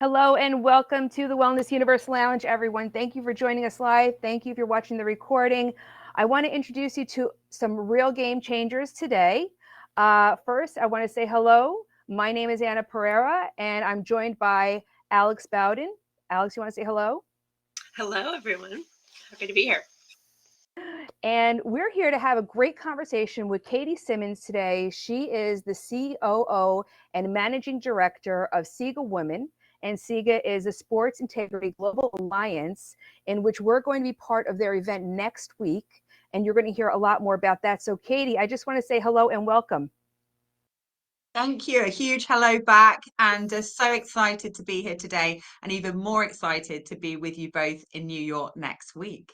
Hello and welcome to the Wellness Universe Lounge, everyone. Thank you for joining us live. Thank you if you're watching the recording. I want to introduce you to some real game changers today. First, I want to say hello. My name is Anna Pereira, and I'm joined by Alex Bowden. Alex, you want to say hello? Hello, everyone. Happy to be here. And we're here to have a great conversation with Katie Simmonds today. She is the COO and Managing Director of SIGAWomen. And SIGA is a Sports Integrity Global Alliance in which we're going to be part of their event next week. And you're going to hear a lot more about that. So Katie, I just want to say hello and welcome. Thank you. A huge hello back, and so excited to be here today, and even more excited to be with you both in New York next week.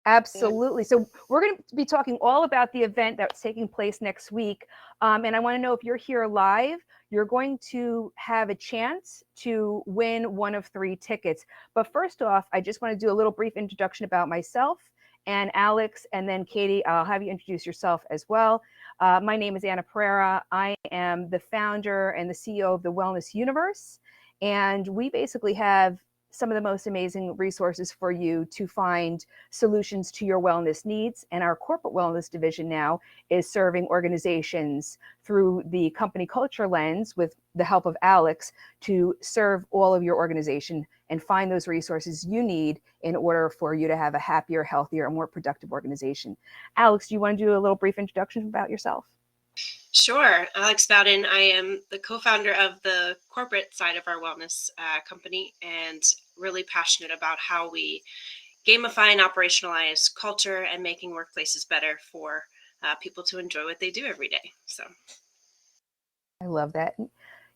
Absolutely. So we're going to be talking all about the event that's taking place next week. And I want to know, if you're here live, you're going to have a chance to win one of 3 tickets. But first off, I just want to do a little brief introduction about myself and Alex, and then Katie, I'll have you introduce yourself as well. My name is Anna Pereira. I am the founder and the CEO of the Wellness Universe. And we basically have some of the most amazing resources for you to find solutions to your wellness needs. And our corporate wellness division now is serving organizations through the company culture lens with the help of Alex to serve all of your organization and find those resources you need in order for you to have a happier, healthier, and more productive organization. Alex, do you want to do a little brief introduction about yourself? Sure. Alex Bowden. I am the co-founder of the corporate side of our wellness company, and really passionate about how we gamify and operationalize culture and making workplaces better for people to enjoy what they do every day. So I love that.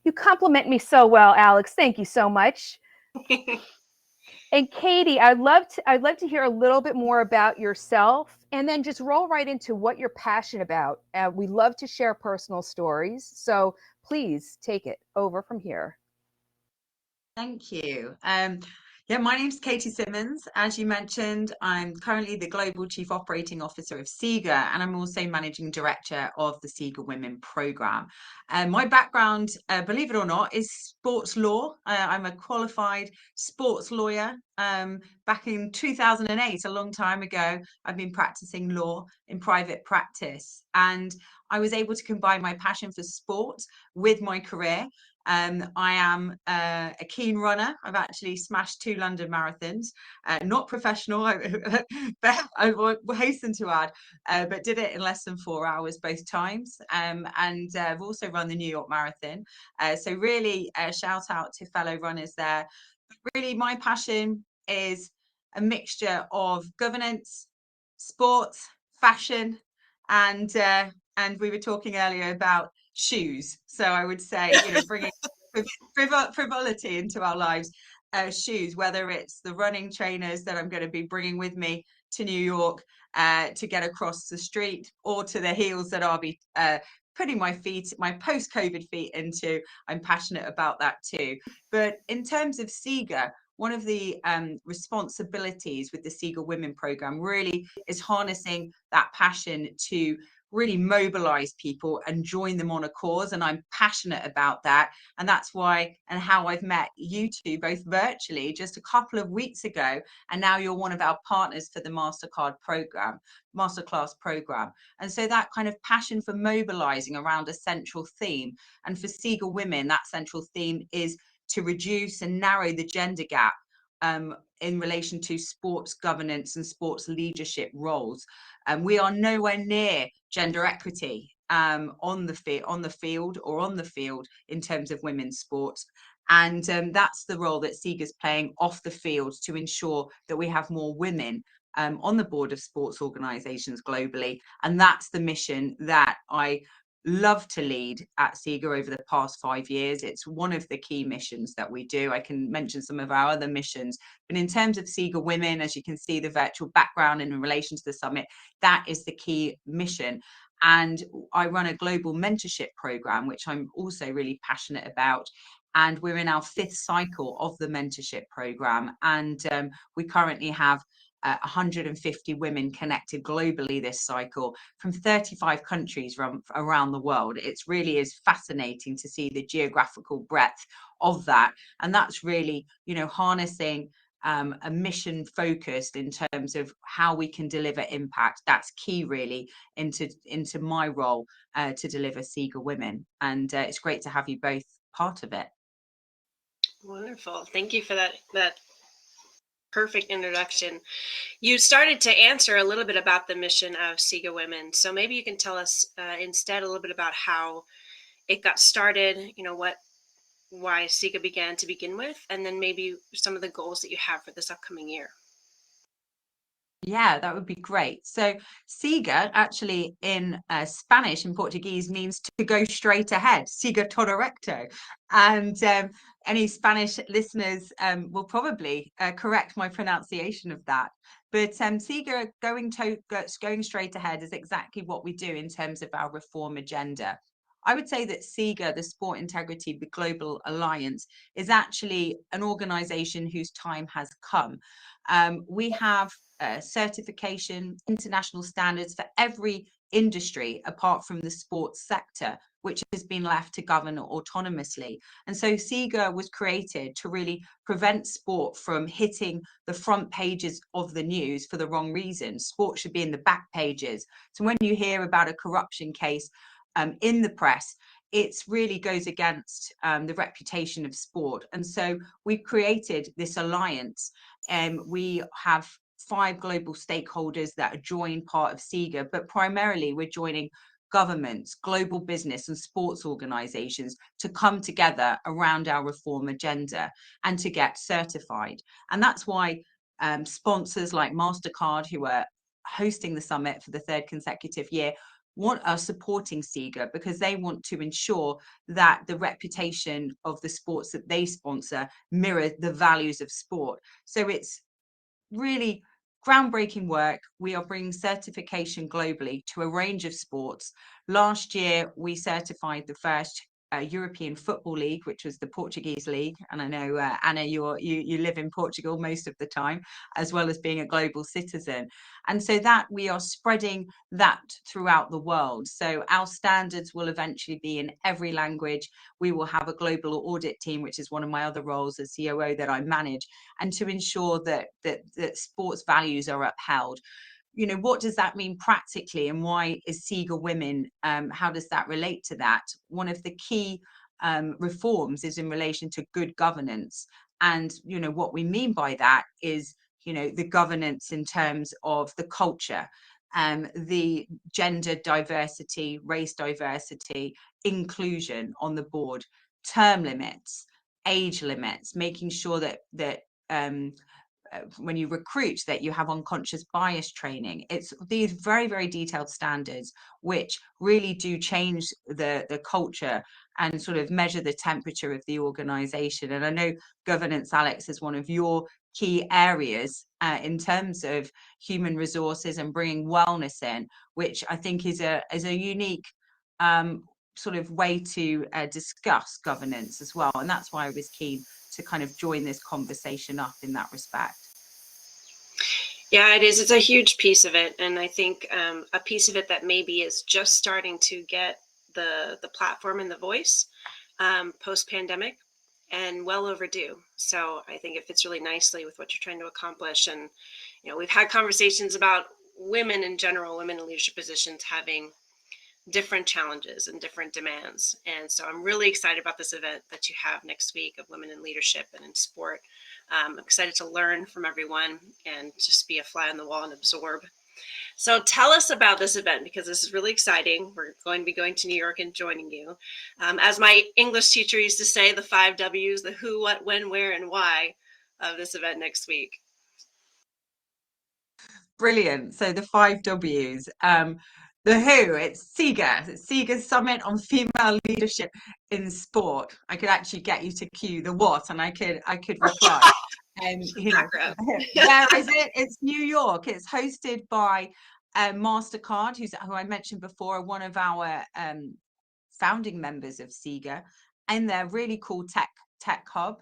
You compliment me so well, Alex. Thank you so much. And Katie, I'd love to hear a little bit more about yourself, and then just roll right into what you're passionate about. We love to share personal stories, so please take it over from here. Thank you. Yeah, my name's Katie Simmonds. As you mentioned, I'm currently the Global Chief Operating Officer of SIGA, and I'm also Managing Director of the SIGAWomen program. My background, believe it or not, is sports law. I'm a qualified sports lawyer. Back in 2008, a long time ago, I've been practicing law in private practice, and I was able to combine my passion for sport with my career. I am a keen runner. I've actually smashed 2 London marathons, not professional, I will hasten to add, but did it in less than 4 hours both times. And I've also run the New York Marathon. So really shout out to fellow runners there. But really, my passion is a mixture of governance, sports, fashion, and we were talking earlier about shoes. So I would say, bringing frivolity into our lives. Shoes, whether it's the running trainers that I'm going to be bringing with me to New York to get across the street, or to the heels that I'll be putting my post-COVID feet into. I'm passionate about that too. But in terms of SIGA, one of the responsibilities with the SIGAWomen program really is harnessing that passion to really mobilize people and join them on a cause. And I'm passionate about that. And that's why and how I've met you two both virtually just a couple of weeks ago. And now you're one of our partners for the Masterclass program. And so that kind of passion for mobilizing around a central theme. And for SIGAWomen, that central theme is to reduce and narrow the gender gap in relation to sports governance and sports leadership roles. We are nowhere near gender equity on the field in terms of women's sports. And that's the role that SIGA's playing off the field to ensure that we have more women on the board of sports organizations globally. And that's the mission that I love to lead at SIGA over the past 5 years. It's one of the key missions that we do. I can mention some of our other missions, but in terms of SIGAWomen, as you can see the virtual background in relation to the summit, that is the key mission. And I run a global mentorship program, which I'm also really passionate about. And we're in our 5th cycle of the mentorship program. And we currently have 150 women connected globally this cycle from 35 countries around the world. It really is fascinating to see the geographical breadth of that. And that's really, you know, harnessing a mission focused in terms of how we can deliver impact. That's key really into my role to deliver SIGAWomen. And it's great to have you both part of it. Wonderful. Thank you for that perfect introduction. You started to answer a little bit about the mission of SIGAWomen. So maybe you can tell us instead a little bit about how it got started, you know, why SIGA began to begin with, and then maybe some of the goals that you have for this upcoming year. Yeah, that would be great. So SIGA actually in Spanish and Portuguese means to go straight ahead, siga todo recto. And any Spanish listeners will probably correct my pronunciation of that. But SIGA going straight ahead is exactly what we do in terms of our reform agenda. I would say that SIGA, the Sport Integrity Global Alliance, is actually an organization whose time has come. We have certification, international standards for every industry apart from the sports sector, which has been left to govern autonomously. And so SIGA was created to really prevent sport from hitting the front pages of the news for the wrong reasons. Sport should be in the back pages. So when you hear about a corruption case in the press, it really goes against the reputation of sport. And so we've created this alliance, and we have 5 global stakeholders that are joined part of SIGA, but primarily we're joining governments, global business and sports organizations to come together around our reform agenda and to get certified. And that's why sponsors like Mastercard, who are hosting the summit for the 3rd consecutive year, are supporting SIGA, because they want to ensure that the reputation of the sports that they sponsor mirror the values of sport. So it's really groundbreaking work. We are bringing certification globally to a range of sports. Last year, we certified the first European Football League, which was the Portuguese league. And I know, Anna, you live in Portugal most of the time, as well as being a global citizen. And so that we are spreading that throughout the world. So our standards will eventually be in every language. We will have a global audit team, which is one of my other roles as COO that I manage, and to ensure that sports values are upheld. You know, what does that mean practically, and why is SIGAWomen, how does that relate to that? One of the key reforms is in relation to good governance. And, you know, what we mean by that is, you know, the governance in terms of the culture, the gender diversity, race diversity, inclusion on the board, term limits, age limits, making sure that when you recruit that you have unconscious bias training. It's these very, very detailed standards which really do change the culture and sort of measure the temperature of the organization. And I know governance, Alex, is one of your key areas in terms of human resources and bringing wellness in, which I think is a unique sort of way to discuss governance as well. And that's why I was keen to kind of join this conversation up in that respect. Yeah, it is. It's a huge piece of it. And I think a piece of it that maybe is just starting to get the platform and the voice post-pandemic, and well overdue. So I think it fits really nicely with what you're trying to accomplish. And, you know, we've had conversations about women in general, women in leadership positions having different challenges and different demands. And so I'm really excited about this event that you have next week of women in leadership and in sport. I'm excited to learn from everyone and just be a fly on the wall and absorb. So tell us about this event, because this is really exciting. We're going to be going to New York and joining you. As my English teacher used to say, the 5 W's, the who, what, when, where, and why of this event next week. Brilliant. So the 5 W's. The who, it's SIGA. It's SIGA Summit on Female Leadership in Sport. I could actually get you to cue the what, and I could reply. You know, where is it? It's New York. It's hosted by Mastercard, who I mentioned before, one of our founding members of SIGA, and their really cool tech tech hub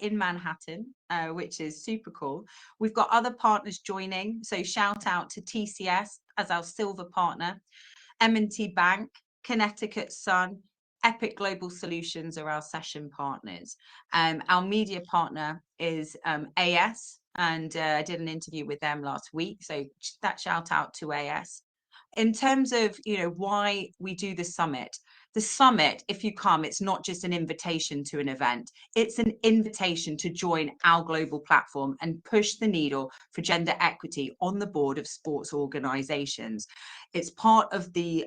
in Manhattan, which is super cool. We've got other partners joining. So shout out to TCS as our silver partner, M&T Bank, Connecticut Sun, Epic Global Solutions are our session partners. Our media partner is AS, and I did an interview with them last week. So that shout out to AS. In terms of, you know, why we do the summit, if you come, it's not just an invitation to an event, it's an invitation to join our global platform and push the needle for gender equity on the board of sports organizations. It's part of the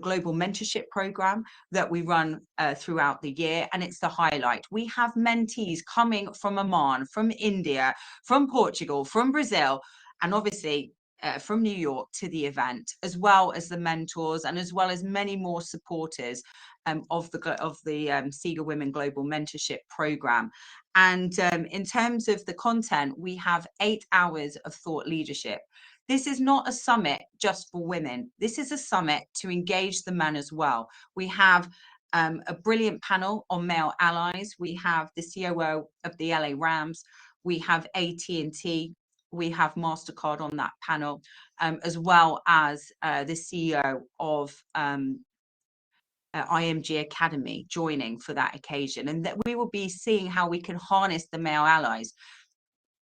global mentorship program that we run throughout the year, and it's the highlight. We have mentees coming from Oman, from India, from Portugal, from Brazil, and obviously from New York to the event, as well as the mentors and as well as many more supporters of the SIGAWomen Global Mentorship Program. And in terms of the content, we have 8 hours of thought leadership. This is not a summit just for women. This is a summit to engage the men as well. We have a brilliant panel on male allies. We have the COO of the LA Rams. We have AT&T. We have Mastercard on that panel, as well as the CEO of IMG Academy joining for that occasion. And that we will be seeing how we can harness the male allies.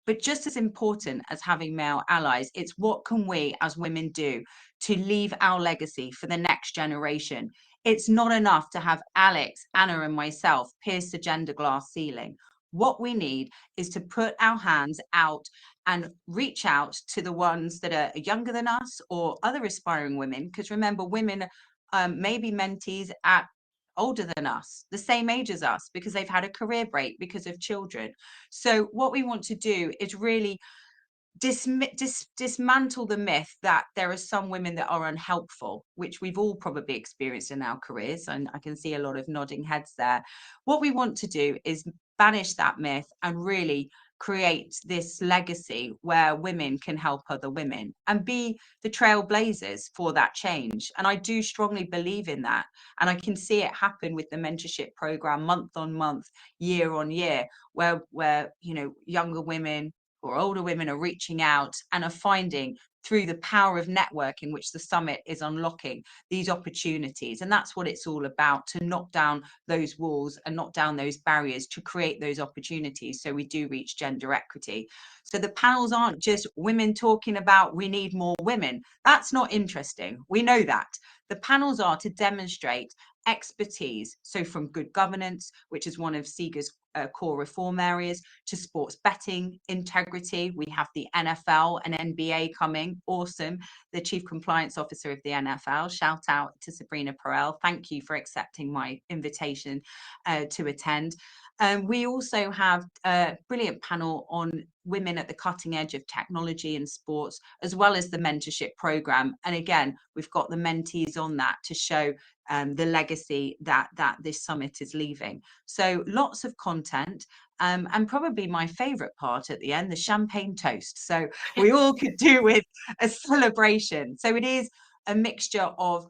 But just as important as having male allies, it's what can we as women do to leave our legacy for the next generation. It's not enough to have Alex, Anna, and myself pierce the gender glass ceiling. What we need is to put our hands out and reach out to the ones that are younger than us or other aspiring women. Because remember, women may be mentees at older than us, the same age as us, because they've had a career break because of children. So what we want to do is really dismantle the myth that there are some women that are unhelpful, which we've all probably experienced in our careers, and I can see a lot of nodding heads there. What we want to do is banish that myth and really create this legacy where women can help other women and be the trailblazers for that change. And I do strongly believe in that, and I can see it happen with the mentorship program month on month, year on year, where you know, younger women or older women are reaching out and are finding through the power of networking, which the summit is unlocking these opportunities. And that's what it's all about, to knock down those walls and knock down those barriers to create those opportunities so we do reach gender equity. So the panels aren't just women talking about we need more women. That's not interesting. We know that. The panels are to demonstrate expertise. So from good governance, which is one of SIGA's core reform areas, to sports betting integrity. We have the NFL and NBA coming. Awesome. The Chief Compliance Officer of the NFL. Shout out to Sabrina Pereira. Thank you for accepting my invitation to attend. We also have a brilliant panel on women at the cutting edge of technology and sports, as well as the mentorship program. And again, we've got the mentees on that to show the legacy that this summit is leaving. So lots of content, and probably my favorite part at the end, the champagne toast. So we all could do with a celebration. So it is a mixture of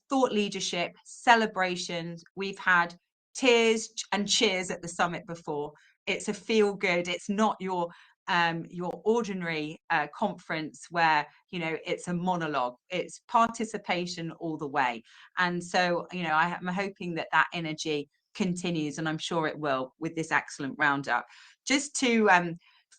thought leadership, celebrations. We've had tears and cheers at the summit before. It's a feel good. It's not your ordinary conference where, you know, it's a monologue. It's participation all the way. And so, you know, I'm hoping that that energy continues, and I'm sure it will with this excellent roundup. Just to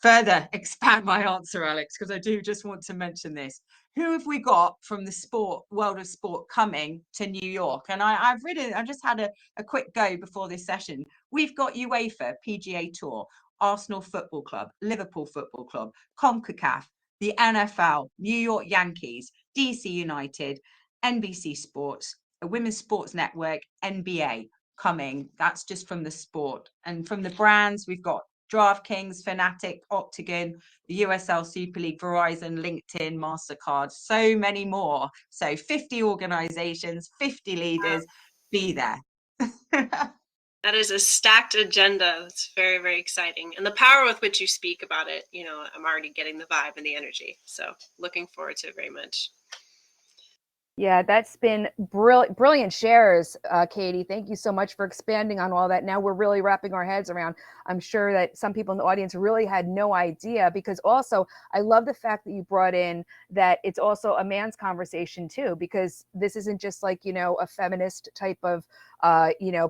further expand my answer, Alex, because I do just want to mention this. Who have we got from the world of sport coming to New York? And I've just had a quick go before this session. We've got UEFA, PGA Tour, Arsenal Football Club, Liverpool Football Club, CONCACAF, the NFL, New York Yankees, DC United, NBC Sports, a Women's Sports Network, NBA coming. That's just from the sport. And from the brands, we've got DraftKings, Fnatic, Octagon, the USL Super League, Verizon, LinkedIn, Mastercard, so many more. So 50 organizations, 50 leaders, be there. That is a stacked agenda. It's very, very exciting. And the power with which you speak about it, you know, I'm already getting the vibe and the energy. So looking forward to it very much. Yeah, that's been brilliant shares, Katie. Thank you so much for expanding on all that. Now we're really wrapping our heads around. I'm sure that some people in the audience really had no idea, because also I love the fact that you brought in that it's also a man's conversation too, because this isn't just like, a feminist type of,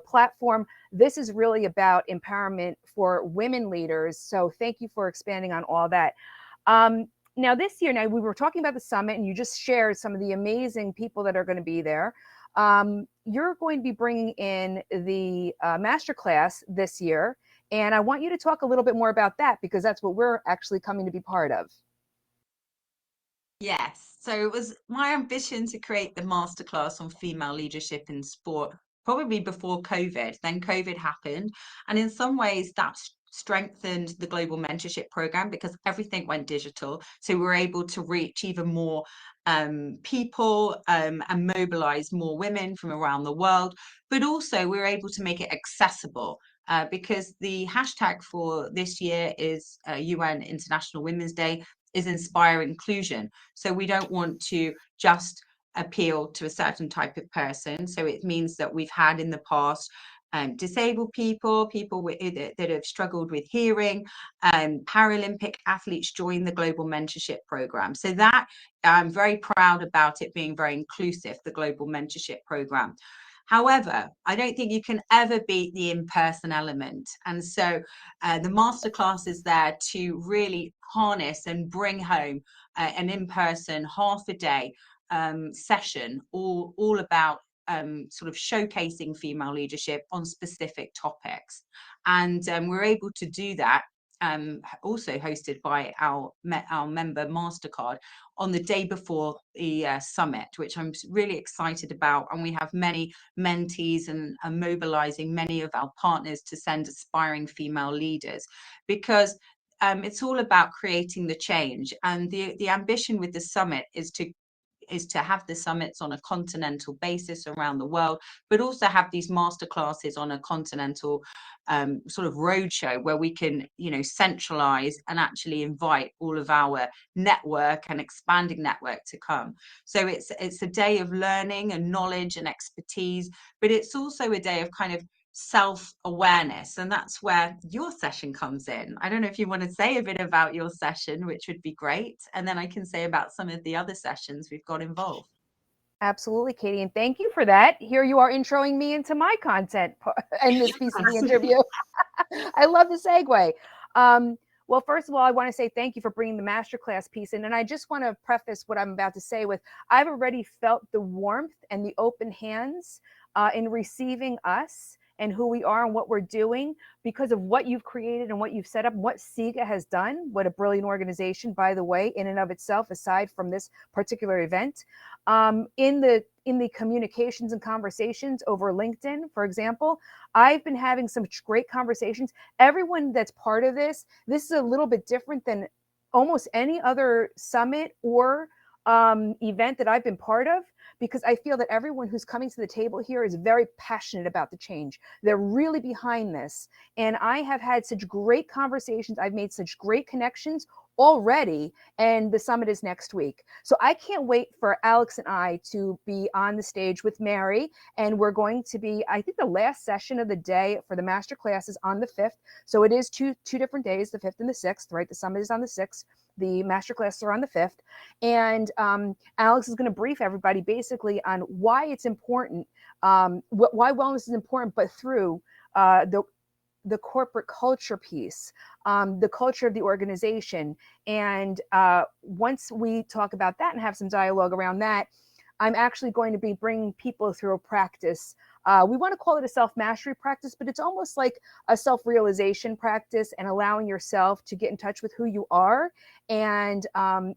platform. This is really about empowerment for women leaders. So thank you for expanding on all that. Now this year, we were talking about the summit and you just shared some of the amazing people that are going to be there. You're going to be bringing in the Masterclass this year. And I want you to talk a little bit more about that, because that's what we're actually coming to be part of. Yes. So it was my ambition to create the masterclass on female leadership in sport, probably before COVID. Then COVID happened. And in some ways, that's strengthened the global mentorship program because everything went digital. So we were able to reach even more people and mobilize more women from around the world. But also, we were able to make it accessible. Because the hashtag for this year is UN International Women's Day, is inspire inclusion. So we don't want to just appeal to a certain type of person. So it means that we've had in the past disabled people that have struggled with hearing, Paralympic athletes join the global mentorship program. So that I'm very proud about it being very inclusive, the global mentorship program. However, I don't think you can ever beat the in-person element. And so the masterclass is there to really harness and bring home an in-person half a day session, all about sort of showcasing female leadership on specific topics. And we're able to do that also hosted by our member Mastercard on the day before the summit, which I'm really excited about. And we have many mentees and mobilizing many of our partners to send aspiring female leaders, because it's all about creating the change. And the ambition with the summit is to have the summits on a continental basis around the world, but also have these masterclasses on a continental sort of roadshow where we can, centralize and actually invite all of our network and expanding network to come. So it's a day of learning and knowledge and expertise, but it's also a day of kind of self-awareness, and that's where your session comes in. I don't know if you want to say a bit about your session, which would be great, and then I can say about some of the other sessions we've got involved. Absolutely, Katie, and thank you for that. Here you are introing me into my content in this piece of the interview. I love the segue. Well, first of all, I want to say thank you for bringing the masterclass piece in. And I just want to preface what I'm about to say with, I've already felt the warmth and the open hands in receiving us and who we are and what we're doing because of what you've created and what you've set up, and what SIGA has done. What a brilliant organization, by the way, in and of itself, aside from this particular event. In the communications and conversations over LinkedIn, for example, I've been having some great conversations. Everyone that's part of this is a little bit different than almost any other summit or event that I've been part of, because I feel that everyone who's coming to the table here is very passionate about the change. They're really behind this. And I have had such great conversations. I've made such great connections already, and the summit is next week. So I can't wait for Alex and I to be on the stage with Mary, and we're going to be, I think the last session of the day for the masterclass is on the 5th. So it is two different days, the 5th and the 6th, right? The summit is on the 6th. The masterclass are on the 5th. And Alex is going to brief everybody basically on why it's important, why wellness is important, but through the corporate culture piece, the culture of the organization. And once we talk about that and have some dialogue around that, I'm actually going to be bringing people through a practice. We want to call it a self-mastery practice, but it's almost like a self-realization practice and allowing yourself to get in touch with who you are. And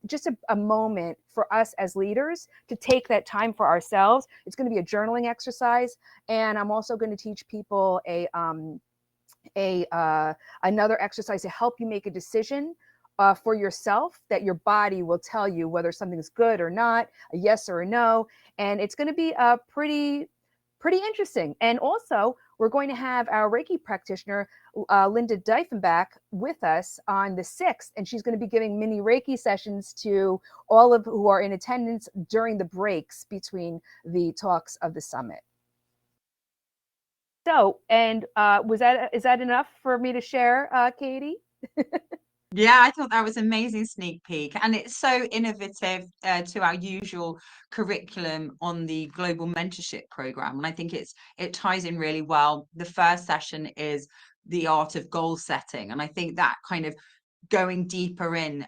just a moment for us as leaders to take that time for ourselves. It's going to be a journaling exercise. And I'm also going to teach people another exercise to help you make a decision for yourself, that your body will tell you whether something's good or not, a yes or a no. And it's going to be pretty interesting. And also, we're going to have our Reiki practitioner, Linda Diefenbach, with us on the 6th, and she's going to be giving mini Reiki sessions to all of who are in attendance during the breaks between the talks of the summit. So, and is that enough for me to share, Katie? Yeah, I thought that was an amazing sneak peek, and it's so innovative to our usual curriculum on the Global Mentorship Program, and I think it ties in really well. The first session is the art of goal setting, and I think that kind of going deeper in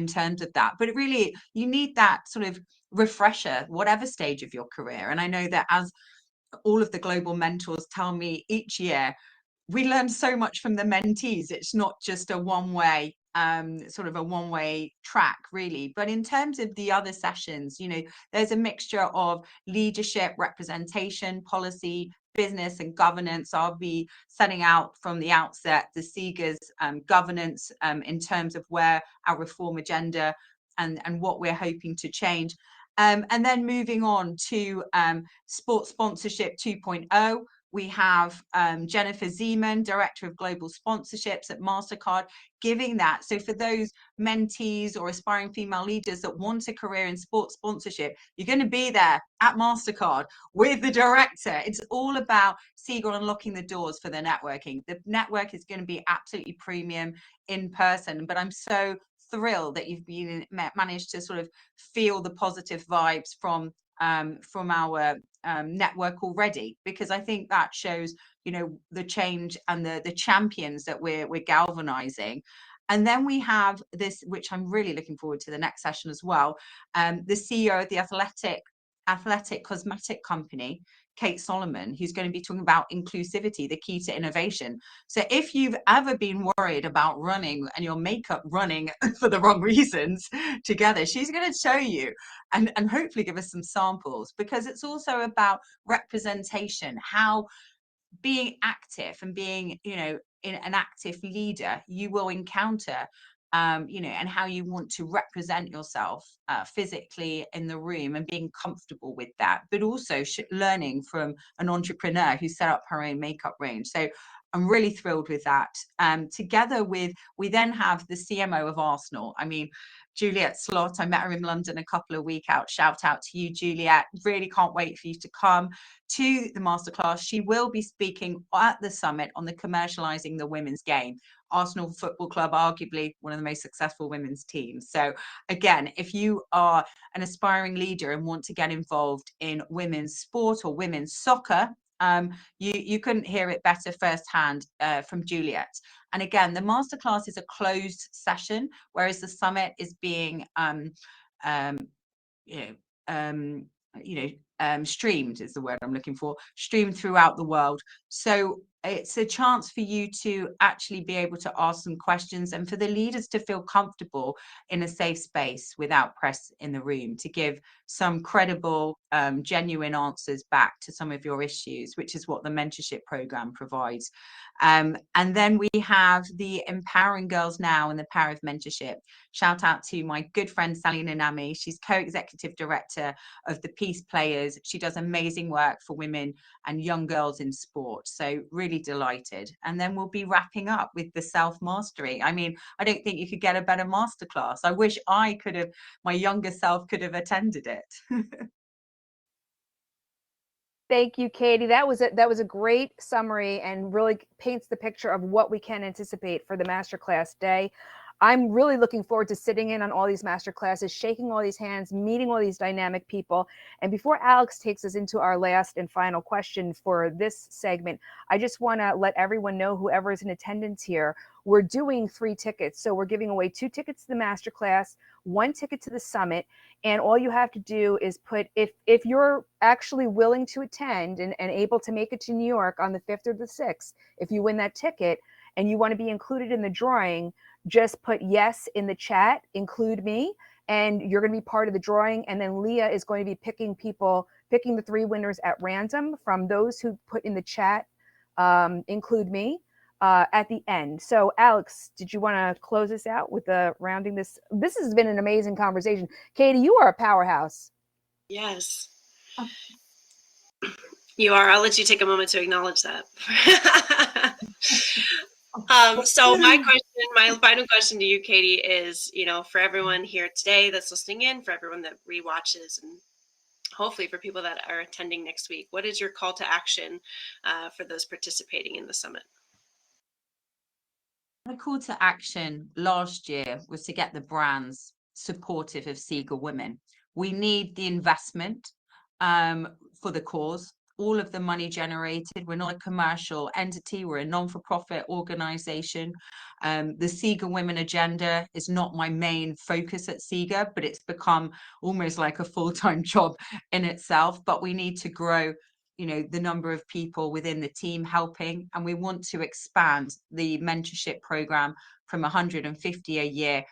terms of that. But it really, you need that sort of refresher, whatever stage of your career. And I know that as all of the global mentors tell me each year, we learn so much from the mentees. It's not just a one-way sort of a one-way track, really. But in terms of the other sessions, you know, there's a mixture of leadership, representation, policy, business and governance. I'll be setting out from the outset the SIGA's governance in terms of where our reform agenda and what we're hoping to change. And then moving on to sports sponsorship 2.0. We have Jennifer Zeman, Director of Global Sponsorships at Mastercard, giving that. So for those mentees or aspiring female leaders that want a career in sports sponsorship, you're going to be there at Mastercard with the director. It's all about SIGA unlocking the doors for the networking. The network is going to be absolutely premium in person, but I'm so thrilled that you've managed to sort of feel the positive vibes from our network already, because I think that shows, you know, the change and the champions that we're galvanizing. And then we have this, which I'm really looking forward to the next session as well, the CEO of the athletic cosmetic company, Kate Solomon, who's going to be talking about inclusivity, the key to innovation. So if you've ever been worried about running and your makeup running for the wrong reasons together, she's going to show you and hopefully give us some samples, because it's also about representation, how being active and being, you know, an active leader, you will encounter you know, and how you want to represent yourself physically in the room and being comfortable with that, but also learning from an entrepreneur who set up her own makeup range. So I'm really thrilled with that. Together with, we then have the CMO of Arsenal. I mean, Juliet Slot, I met her in London a couple of weeks out. Shout out to you, Juliet. Really can't wait for you to come to the masterclass. She will be speaking at the summit on the commercializing the women's game. Arsenal Football Club, arguably one of the most successful women's teams. So again, if you are an aspiring leader and want to get involved in women's sport or women's soccer, you couldn't hear it better firsthand from Juliet. And again, the masterclass is a closed session, whereas the summit is being streamed is the word I'm looking for, streamed throughout the world. So it's a chance for you to actually be able to ask some questions and for the leaders to feel comfortable in a safe space without press in the room, to give some credible, genuine answers back to some of your issues, which is what the mentorship program provides. And then we have the Empowering Girls Now and the Power of Mentorship. Shout out to my good friend Sally Nanami. She's co-executive director of the Peace Players. She does amazing work for women and young girls in sport. So really delighted. And then we'll be wrapping up with the self-mastery. I mean, I don't think you could get a better masterclass. I wish I could have, my younger self could have attended it. Thank you, Katie. That was a great summary and really paints the picture of what we can anticipate for the masterclass day. I'm really looking forward to sitting in on all these masterclasses, shaking all these hands, meeting all these dynamic people. And before Alex takes us into our last and final question for this segment, I just want to let everyone know, whoever is in attendance here, we're doing 3 tickets. So we're giving away 2 tickets to the masterclass, 1 ticket to the summit. And all you have to do is put, if you're actually willing to attend and able to make it to New York on the 5th or the 6th, if you win that ticket and you want to be included in the drawing, just put yes in the chat, include me, and you're going to be part of the drawing. And then Leah is going to be picking the 3 winners at random from those who put in the chat, include me, at the end. So Alex, did you want to close us out with rounding this? This has been an amazing conversation. Katie, you are a powerhouse. Yes. You are. I'll let you take a moment to acknowledge that. So my final question to you, Katie, is, for everyone here today that's listening in, for everyone that rewatches, and hopefully for people that are attending next week, what is your call to action for those participating in the summit? My call to action last year was to get the brands supportive of SIGAWomen. We need the investment for the cause. All of the money generated. We're not a commercial entity. We're a non-for-profit organization. The SIGAWomen agenda is not my main focus at SIGA, but it's become almost like a full-time job in itself. But we need to grow the number of people within the team helping, and we want to expand the mentorship program from 150 a year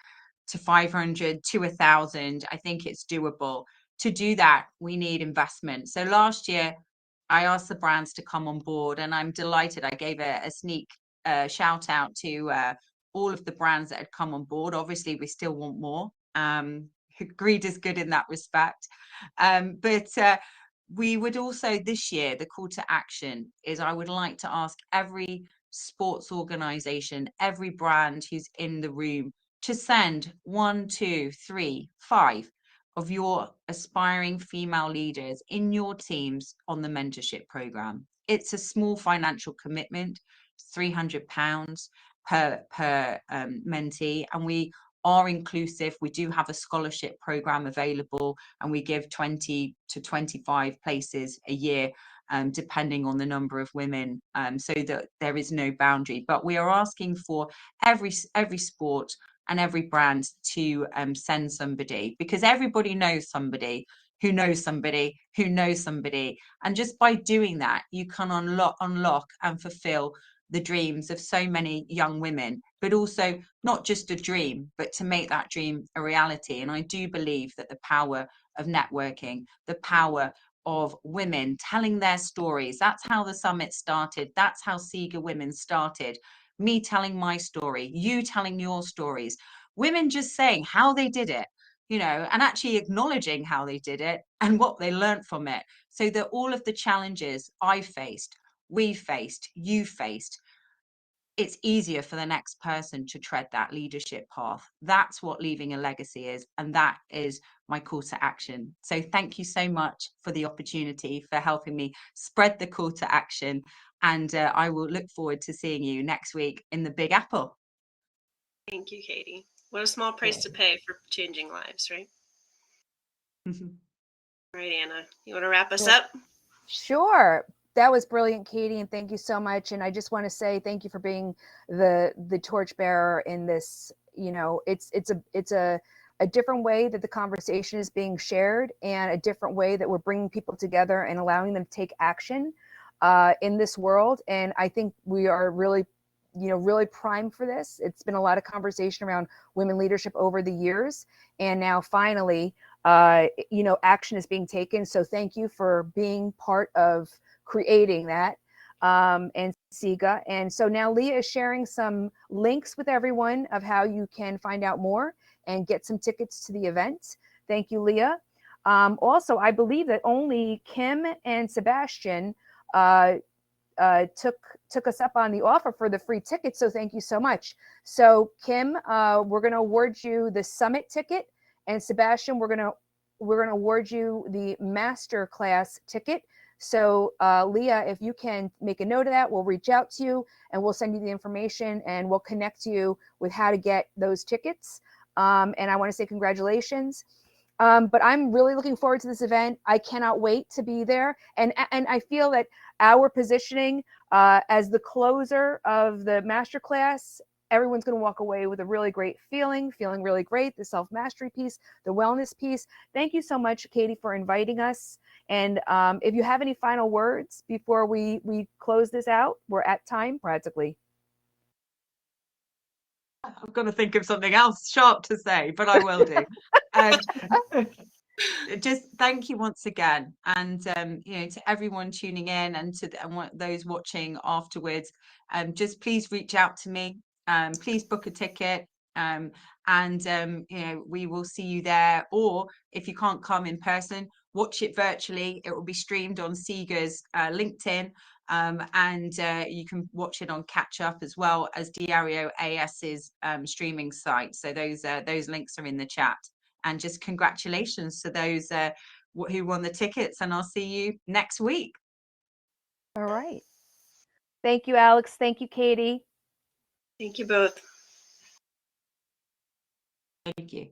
to 500 to 1,000. I think it's doable. To do that, we need investment. So last year, I asked the brands to come on board, and I'm delighted. I gave a sneak shout out to all of the brands that had come on board. Obviously, we still want more. Greed is good in that respect. But we would also, this year, the call to action is I would like to ask every sports organization, every brand who's in the room to send 1, 2, 3, 5 of your aspiring female leaders in your teams on the mentorship program. It's a small financial commitment, £300 per mentee, and we are inclusive. We do have a scholarship program available, and we give 20 to 25 places a year, depending on the number of women, so that there is no boundary. But we are asking for every sport and every brand to send somebody, because everybody knows somebody who knows somebody who knows somebody. And just by doing that, you can unlock and fulfill the dreams of so many young women, but also not just a dream, but to make that dream a reality. And I do believe that the power of networking, the power of women telling their stories, that's how the summit started. That's how SIGAWomen started. Me telling my story, you telling your stories, women just saying how they did it, and actually acknowledging how they did it and what they learned from it, so that all of the challenges I faced, we faced, you faced, it's easier for the next person to tread that leadership path. That's what leaving a legacy is, and that is my call to action. So thank you so much for the opportunity, for helping me spread the call to action, and I will look forward to seeing you next week in the Big Apple. Thank you, Katie. What a small price to pay for changing lives, right? All right, Anna, you want to wrap us up? Sure. That was brilliant, Katie, and thank you so much. And I just want to say thank you for being the torchbearer in this. It's a different way that the conversation is being shared, and a different way that we're bringing people together and allowing them to take action in this world. And I think we are really primed for this. It's been a lot of conversation around women leadership over the years, and now finally, action is being taken. So thank you for being part of creating that, and SIGA. And so now Leah is sharing some links with everyone of how you can find out more and get some tickets to the event. Thank you, Leah. Also, I believe that only Kim and Sebastian took us up on the offer for the free ticket. So thank you so much. So Kim, we're going to award you the summit ticket, and Sebastian, we're going to award you the Masterclass ticket. So Leah, if you can make a note of that, we'll reach out to you and we'll send you the information, and we'll connect you with how to get those tickets. And I want to say congratulations. But I'm really looking forward to this event. I cannot wait to be there. And I feel that our positioning as the closer of the masterclass, everyone's going to walk away with a really great feeling really great, the self-mastery piece, the wellness piece. Thank you so much, Katie, for inviting us. And if you have any final words before we close this out, we're at time practically. I'm going to think of something else sharp to say, but I will do. Just thank you once again, and to everyone tuning in, and to those watching afterwards, just please reach out to me. Please book a ticket. You know, we will see you there, or if you can't come in person, watch it virtually. It will be streamed on SIGA's LinkedIn, and you can watch it on Catch Up as well as Diario AS's streaming site. So those links are in the chat. And just congratulations to those who won the tickets, and I'll see you next week. All right. Thank you, Alex. Thank you, Katie. Thank you both. Thank you.